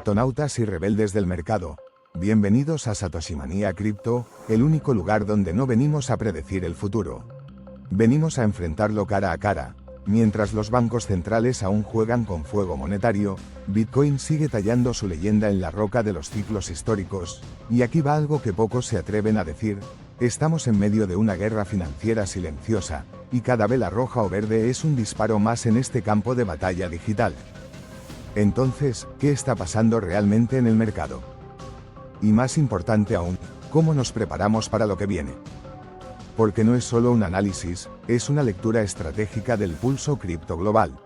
Criptonautas y rebeldes del mercado, bienvenidos a Satoshi Manía Crypto, el único lugar donde no venimos a predecir el futuro. Venimos a enfrentarlo cara a cara. Mientras los bancos centrales aún juegan con fuego monetario, Bitcoin sigue tallando su leyenda en la roca de los ciclos históricos, y aquí va algo que pocos se atreven a decir: estamos en medio de una guerra financiera silenciosa, y cada vela roja o verde es un disparo más en este campo de batalla digital. Entonces, ¿qué está pasando realmente en el mercado? Y más importante aún, ¿cómo nos preparamos para lo que viene? Porque no es solo un análisis, es una lectura estratégica del pulso cripto global.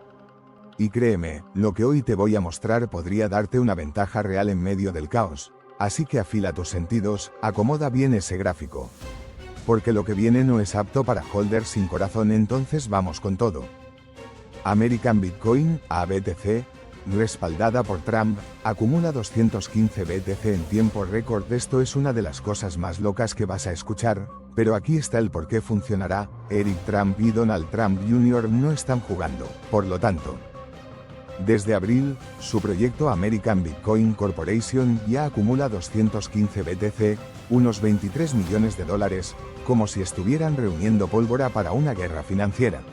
Y créeme, lo que hoy te voy a mostrar podría darte una ventaja real en medio del caos, así que afila tus sentidos, acomoda bien ese gráfico. Porque lo que viene no es apto para holders sin corazón, entonces vamos con todo. American Bitcoin, ABTC, respaldada por Trump, acumula 215 BTC en tiempo récord. Esto es una de las cosas más locas que vas a escuchar, pero aquí está el por qué funcionará. Eric Trump y Donald Trump Jr. no están jugando, por lo tanto. Desde abril, su proyecto American Bitcoin Corporation ya acumula 215 BTC, unos 23 millones de dólares, como si estuvieran reuniendo pólvora para una guerra financiera.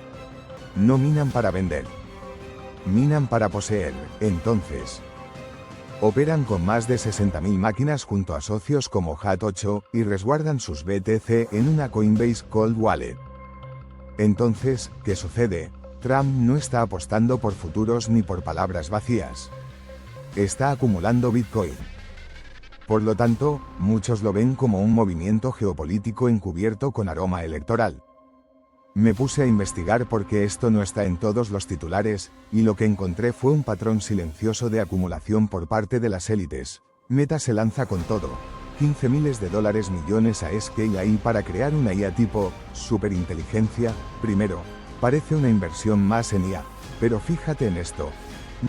No minan para vender. Minan para poseer. Entonces, operan con más de 60.000 máquinas junto a socios como HAT8 y resguardan sus BTC en una Coinbase Cold Wallet. Entonces, ¿qué sucede? Trump no está apostando por futuros ni por palabras vacías. Está acumulando Bitcoin. Por lo tanto, muchos lo ven como un movimiento geopolítico encubierto con aroma electoral. Me puse a investigar porque esto no está en todos los titulares, y lo que encontré fue un patrón silencioso de acumulación por parte de las élites. Meta se lanza con todo. 15 miles de dólares millones a SKI para crear una IA tipo superinteligencia. Primero, parece una inversión más en IA, pero fíjate en esto.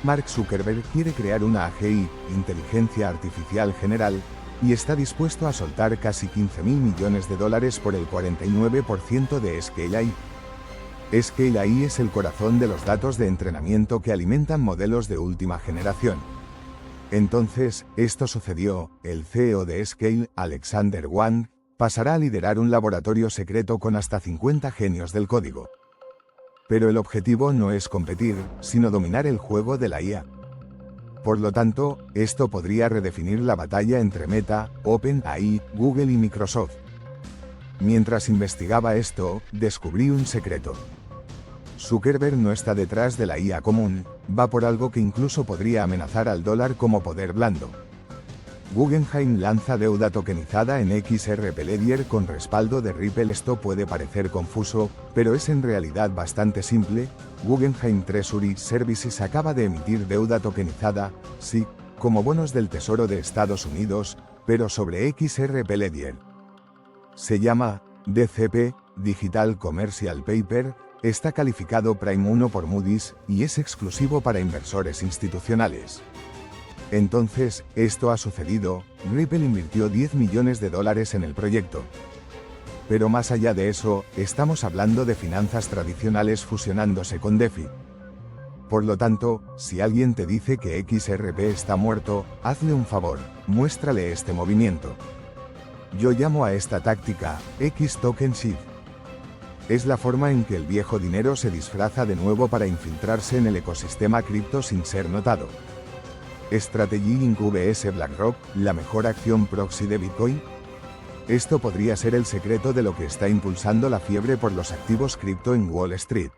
Mark Zuckerberg quiere crear una AGI, inteligencia artificial general, y está dispuesto a soltar casi 15.000 millones de dólares por el 49% de SKI. SKI es el corazón de los datos de entrenamiento que alimentan modelos de última generación. Entonces, esto sucedió: el CEO de Scale, Alexander Wang, pasará a liderar un laboratorio secreto con hasta 50 genios del código. Pero el objetivo no es competir, sino dominar el juego de la IA. Por lo tanto, esto podría redefinir la batalla entre Meta, OpenAI, Google y Microsoft. Mientras investigaba esto, descubrí un secreto. Zuckerberg no está detrás de la IA común, va por algo que incluso podría amenazar al dólar como poder blando. Guggenheim lanza deuda tokenizada en XRP Ledger con respaldo de Ripple. Esto puede parecer confuso, pero es en realidad bastante simple. Guggenheim Treasury Services acaba de emitir deuda tokenizada, sí, como bonos del Tesoro de Estados Unidos, pero sobre XRP Ledger. Se llama DCP, Digital Commercial Paper, está calificado Prime 1 por Moody's, y es exclusivo para inversores institucionales. Entonces, esto ha sucedido. Ripple invirtió 10 millones de dólares en el proyecto. Pero más allá de eso, estamos hablando de finanzas tradicionales fusionándose con DeFi. Por lo tanto, si alguien te dice que XRP está muerto, hazle un favor, muéstrale este movimiento. Yo llamo a esta táctica X-Token Shift. Es la forma en que el viejo dinero se disfraza de nuevo para infiltrarse en el ecosistema cripto sin ser notado. Strategy Inc. vs BlackRock, la mejor acción proxy de Bitcoin. Esto podría ser el secreto de lo que está impulsando la fiebre por los activos cripto en Wall Street.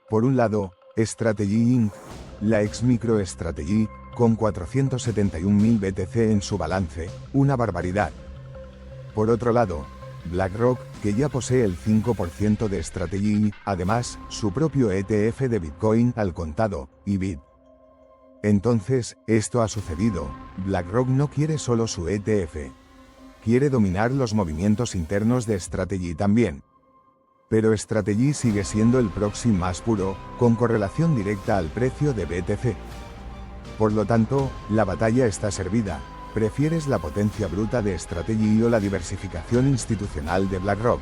Por un lado, Strategy Inc., la ex MicroStrategy, con 471.000 BTC en su balance, una barbaridad. Por otro lado, BlackRock, que ya posee el 5% de Strategy, además, su propio ETF de Bitcoin al contado, IBIT. Entonces, esto ha sucedido. BlackRock no quiere solo su ETF. Quiere dominar los movimientos internos de Strategy también. Pero Strategy sigue siendo el proxy más puro, con correlación directa al precio de BTC. Por lo tanto, la batalla está servida. ¿Prefieres la potencia bruta de Strategy o la diversificación institucional de BlackRock?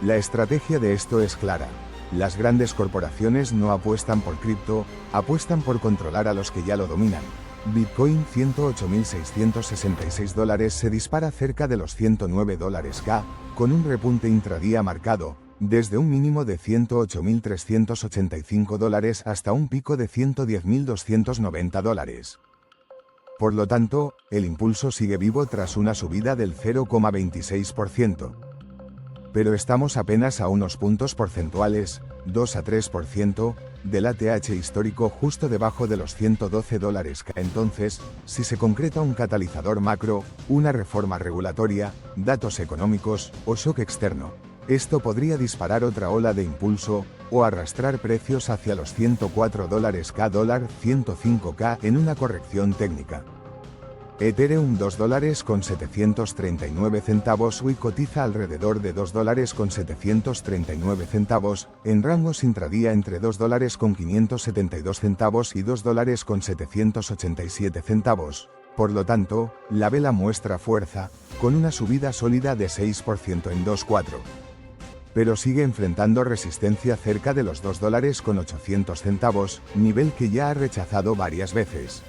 La estrategia de esto es clara. Las grandes corporaciones no apuestan por cripto, apuestan por controlar a los que ya lo dominan. Bitcoin $108.666 se dispara cerca de los $109K, con un repunte intradía marcado, desde un mínimo de $108.385 hasta un pico de $110.290. Por lo tanto, el impulso sigue vivo tras una subida del 0,26%. Pero estamos apenas a unos puntos porcentuales, 2 a 3%, del ATH histórico justo debajo de los $112K. Entonces, si se concreta un catalizador macro, una reforma regulatoria, datos económicos o shock externo, esto podría disparar otra ola de impulso, o arrastrar precios hacia los $104K, $105K en una corrección técnica. Ethereum $2.739 hoy cotiza alrededor de $2.739, en rangos intradía entre $2.572 y $2.787. Por lo tanto, la vela muestra fuerza, con una subida sólida de 6% en 2.4. Pero sigue enfrentando resistencia cerca de los $2.800, nivel que ya ha rechazado varias veces.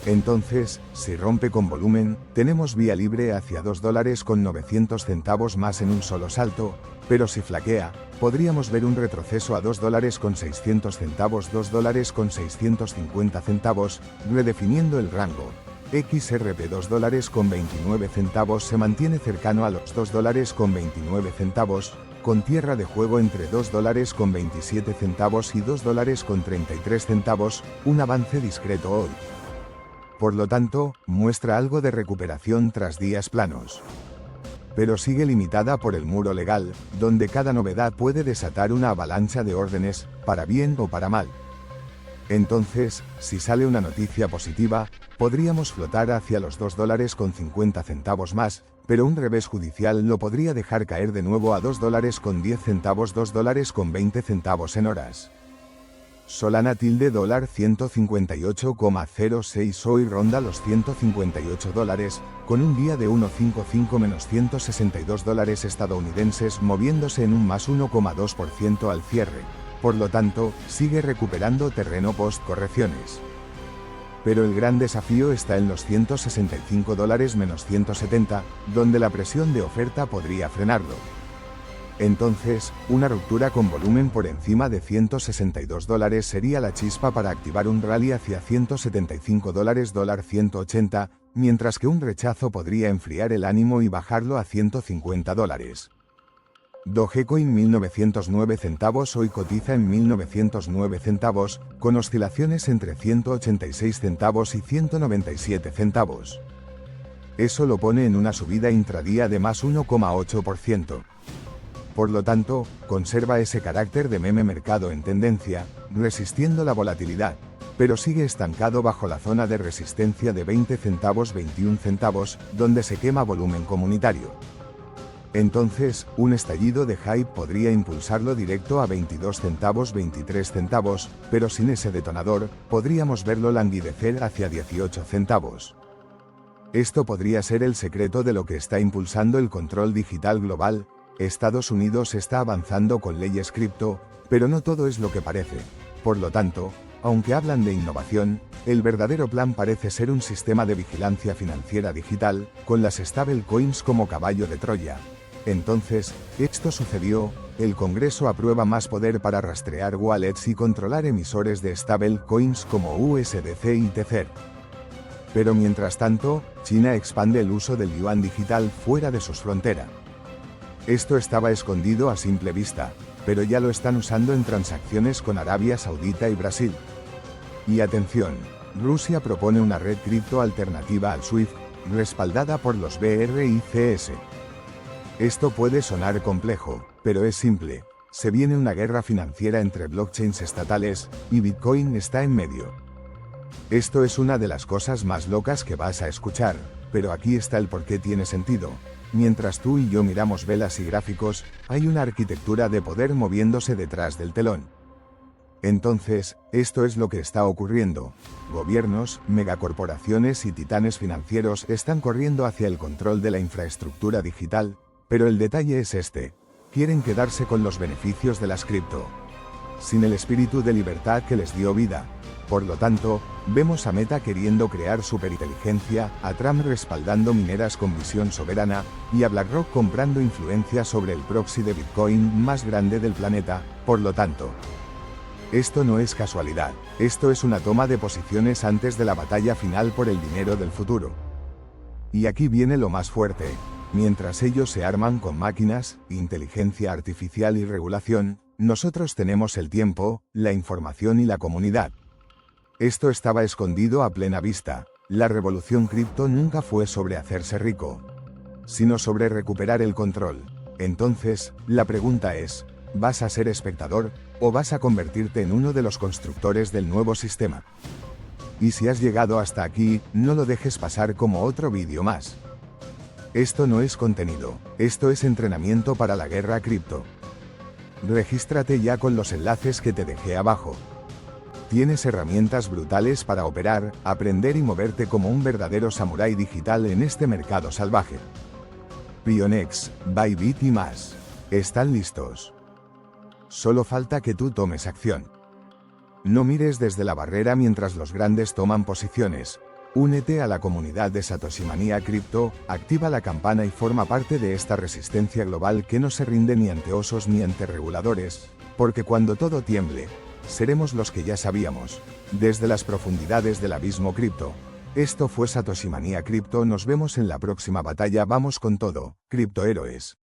Entonces, si rompe con volumen, tenemos vía libre hacia $2.900 más en un solo salto, pero si flaquea, podríamos ver un retroceso a $2.600, $2.650, redefiniendo el rango. XRP $2.29 se mantiene cercano a los $2.29, con tierra de juego entre $2.27 y $2.33, un avance discreto hoy. Por lo tanto, muestra algo de recuperación tras días planos. Pero sigue limitada por el muro legal, donde cada novedad puede desatar una avalancha de órdenes, para bien o para mal. Entonces, si sale una noticia positiva, podríamos flotar hacia los $2.50 más, pero un revés judicial lo podría dejar caer de nuevo a $2.10, $2.20 en horas. Solana $158,06 hoy ronda los $158, con un día de 1,55-162 estadounidenses moviéndose en un más 1,2% al cierre. Por lo tanto, sigue recuperando terreno post-correcciones. Pero el gran desafío está en los $165-170, donde la presión de oferta podría frenarlo. Entonces, una ruptura con volumen por encima de $162 sería la chispa para activar un rally hacia $175, $180, mientras que un rechazo podría enfriar el ánimo y bajarlo a $150. Dogecoin 1909 centavos hoy cotiza en 1909 centavos, con oscilaciones entre 186 centavos y 197 centavos. Eso lo pone en una subida intradía de más 1,8%. Por lo tanto, conserva ese carácter de meme mercado en tendencia, resistiendo la volatilidad, pero sigue estancado bajo la zona de resistencia de 20 centavos 21 centavos, donde se quema volumen comunitario. Entonces, un estallido de hype podría impulsarlo directo a 22 centavos 23 centavos, pero sin ese detonador, podríamos verlo languidecer hacia 18 centavos. Esto podría ser el secreto de lo que está impulsando el control digital global. Estados Unidos está avanzando con leyes cripto, pero no todo es lo que parece. Por lo tanto, aunque hablan de innovación, el verdadero plan parece ser un sistema de vigilancia financiera digital, con las stablecoins como caballo de Troya. Entonces, esto sucedió, el Congreso aprueba más poder para rastrear wallets y controlar emisores de stablecoins como USDC y Tether. Pero mientras tanto, China expande el uso del yuan digital fuera de sus fronteras. Esto estaba escondido a simple vista, pero ya lo están usando en transacciones con Arabia Saudita y Brasil. Y atención, Rusia propone una red cripto alternativa al SWIFT, respaldada por los BRICS. Esto puede sonar complejo, pero es simple. Se viene una guerra financiera entre blockchains estatales, y Bitcoin está en medio. Esto es una de las cosas más locas que vas a escuchar, pero aquí está el por qué tiene sentido. Mientras tú y yo miramos velas y gráficos, hay una arquitectura de poder moviéndose detrás del telón. Entonces, esto es lo que está ocurriendo. Gobiernos, megacorporaciones y titanes financieros están corriendo hacia el control de la infraestructura digital, pero el detalle es este: quieren quedarse con los beneficios de las cripto, sin el espíritu de libertad que les dio vida. Por lo tanto, vemos a Meta queriendo crear superinteligencia, a Trump respaldando mineras con visión soberana, y a BlackRock comprando influencia sobre el proxy de Bitcoin más grande del planeta. Por lo tanto, esto no es casualidad, esto es una toma de posiciones antes de la batalla final por el dinero del futuro. Y aquí viene lo más fuerte. Mientras ellos se arman con máquinas, inteligencia artificial y regulación, nosotros tenemos el tiempo, la información y la comunidad. Esto estaba escondido a plena vista. La revolución cripto nunca fue sobre hacerse rico, sino sobre recuperar el control. Entonces, la pregunta es, ¿vas a ser espectador, o vas a convertirte en uno de los constructores del nuevo sistema? Y si has llegado hasta aquí, no lo dejes pasar como otro vídeo más. Esto no es contenido, esto es entrenamiento para la guerra cripto. Regístrate ya con los enlaces que te dejé abajo. Tienes herramientas brutales para operar, aprender y moverte como un verdadero samurái digital en este mercado salvaje. Pionex, Bybit y más. ¿Están listos? Solo falta que tú tomes acción. No mires desde la barrera mientras los grandes toman posiciones. Únete a la comunidad de Satoshi Manía Crypto, activa la campana y forma parte de esta resistencia global que no se rinde ni ante osos ni ante reguladores, porque cuando todo tiemble, seremos los que ya sabíamos, desde las profundidades del abismo cripto. Esto fue Satoshi Manía Crypto, nos vemos en la próxima batalla, vamos con todo, criptohéroes.